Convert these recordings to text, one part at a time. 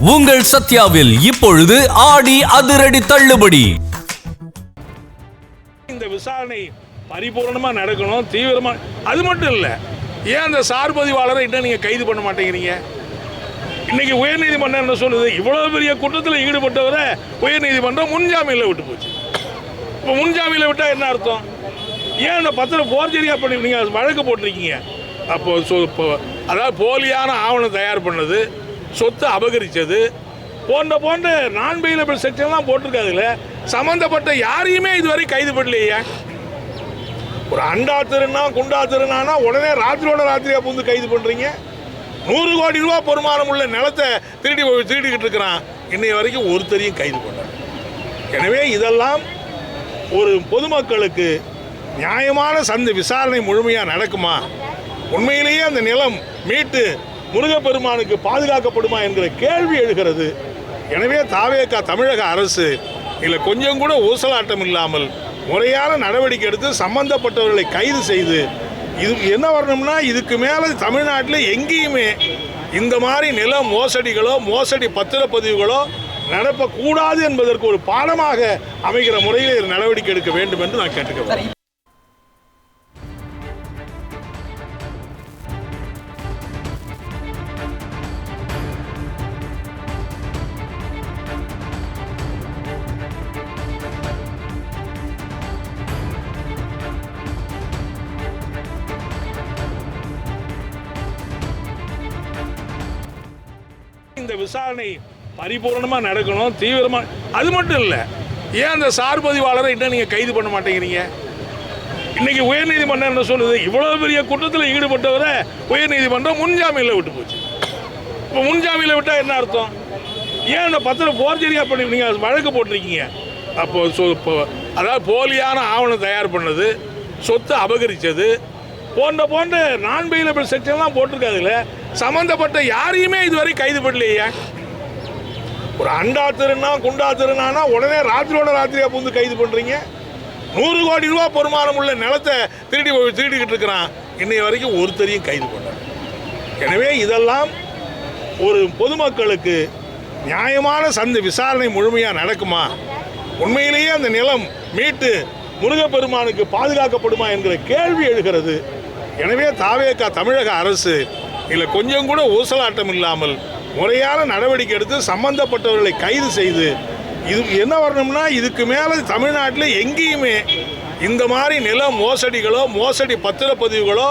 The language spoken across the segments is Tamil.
உங்கள் சத்யாவில் இப்பொழுது ஆடி அதிரடி தள்ளுபடி. இந்த விசாரணை பரிபூர்ணமா நடக்கணும், தீவிரமா. அது மட்டும் இல்ல, ஏன் அந்த சார் பதிவாளரை இன்னும் நீங்க கைது பண்ண மாட்டேங்கிறீங்க? இன்னைக்கு உயர்நீதிமன்றம் என்ன சொல்லுது? இவ்வளவு பெரிய குற்றத்தில் ஈடுபட்டவரை உயர்நீதிமன்றம் முன்ஜாமீனில் விட்டு போச்சு. இப்போ முன்ஜாமீனில் விட்டா என்ன அர்த்தம்? ஏன் அந்த பத்திரம் போர்ஜரியா பண்ணி நீங்க வழக்கு போட்டிருக்கீங்க? அப்போ அதாவது போலியான ஆவணம் தயார் பண்ணது, சொத்து அபகரிச்சது போன்ற நான் பெயிலபிள் செக்ஷன்லாம் போட்டிருக்காதுல்ல. சம்பந்தப்பட்ட யாரையுமே இதுவரை கைது பண்ணலையே. ஒரு அண்டா திருநா குண்டா திருநானா உடனே ராத்திரியோட ராத்திரியா புந்து கைது பண்றீங்க. 100 கோடி ரூபாய் பெருமானம் உள்ள நிலத்தை திருடிக்கிட்டு இருக்கிறான். இன்னைய வரைக்கும் ஒருத்தரையும் கைது பண்ண. எனவே இதெல்லாம் ஒரு பொதுமக்களுக்கு நியாயமான விசாரணை முழுமையாக நடக்குமா? உண்மையிலேயே அந்த நிலம் மீட்டு முருகப்பெருமானுக்கு பாதுகாக்கப்படுமா என்கிற கேள்வி எழுகிறது. எனவே தாவேகா தமிழக அரசு இதில் கொஞ்சம் கூட ஊசலாட்டம் இல்லாமல் முறையான நடவடிக்கை எடுத்து சம்பந்தப்பட்டவர்களை கைது செய்து, இது என்ன வரணும்னா, இதுக்கு மேலே தமிழ்நாட்டில் எங்கேயுமே இந்த மாதிரி நில மோசடிகளோ மோசடி பத்திரப்பதிவுகளோ நடப்பக்கூடாது என்பதற்கு ஒரு பாடமாக அமைகிற முறையில் நடவடிக்கை எடுக்க வேண்டும் என்று நான் கேட்டுக்கிறேன். இந்த விசாரணை பரிபூர்ணமா நடக்கணும், தீவிரமா. அது மட்டும் இல்ல, ஏன் அந்த சார் பதிவாளரை இன்னும் நீங்க கைது பண்ண மாட்டேங்கிறீங்க? இன்னைக்கு உயர்நீதிமன்றம் என்ன சொல்லுது? இவ்வளவு பெரிய குற்றத்தில் ஈடுபட்டவரை உயர்நீதிமன்றம் முன்ஜாமீனில் விட்டு போச்சு. இப்போ முன்ஜாமீனில் விட்டா என்ன அர்த்தம்? ஏன் அந்த பத்திரம் போர்ஜரியா பண்ணி நீங்க வழக்கு போட்டிருக்கீங்க? அப்போ அதாவது போலியான ஆவணம் தயார் பண்ணது, சொத்து அபகரிச்சது போன்ற நான் பெயிலபிள் செக்ஷன்லாம் போட்டிருக்காதுல்ல. சம்பந்தப்பட்ட யாரையுமே இதுவரை கைது பண்ணலையே. ஒரு அண்டா திருநா குண்டா திருநானா உடனே ராத்திரியோட ராத்திரியா புந்து கைது பண்றீங்க. 100 கோடி ரூபாய் பெருமானம் உள்ள நிலத்தை திருடிக்கிட்டு இருக்கிறான். இன்னைய வரைக்கும் ஒருத்தரையும் கைது பண்ண. எனவே இதெல்லாம் ஒரு பொதுமக்களுக்கு நியாயமான விசாரணை முழுமையாக நடக்குமா? உண்மையிலேயே அந்த நிலம் மீட்டு முருகப்பெருமானுக்கு பாதுகாக்கப்படுமா என்கிற கேள்வி எழுகிறது. எனவே தாவேகா தமிழக அரசு இதில் கொஞ்சம் கூட ஊசலாட்டம் இல்லாமல் முறையான நடவடிக்கை எடுத்து சம்பந்தப்பட்டவர்களை கைது செய்து, இது என்ன வரணும்னா, இதுக்கு மேலே தமிழ்நாட்டில் எங்கேயுமே இந்த மாதிரி நில மோசடிகளோ மோசடி பத்திரப்பதிவுகளோ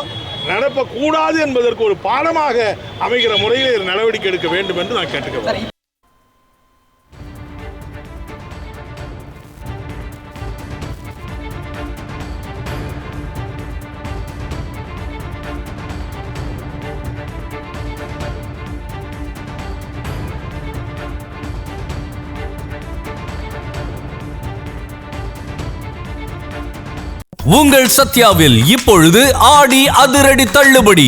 நடப்பக்கூடாது என்பதற்கு ஒரு பாடமாக அமைகிற முறையில் நடவடிக்கை எடுக்க வேண்டும் என்று நான் கேட்டுக்கிறேன். உங்கள் சத்யாவில் இப்பொழுது ஆடி அதிரடி தள்ளுபடி.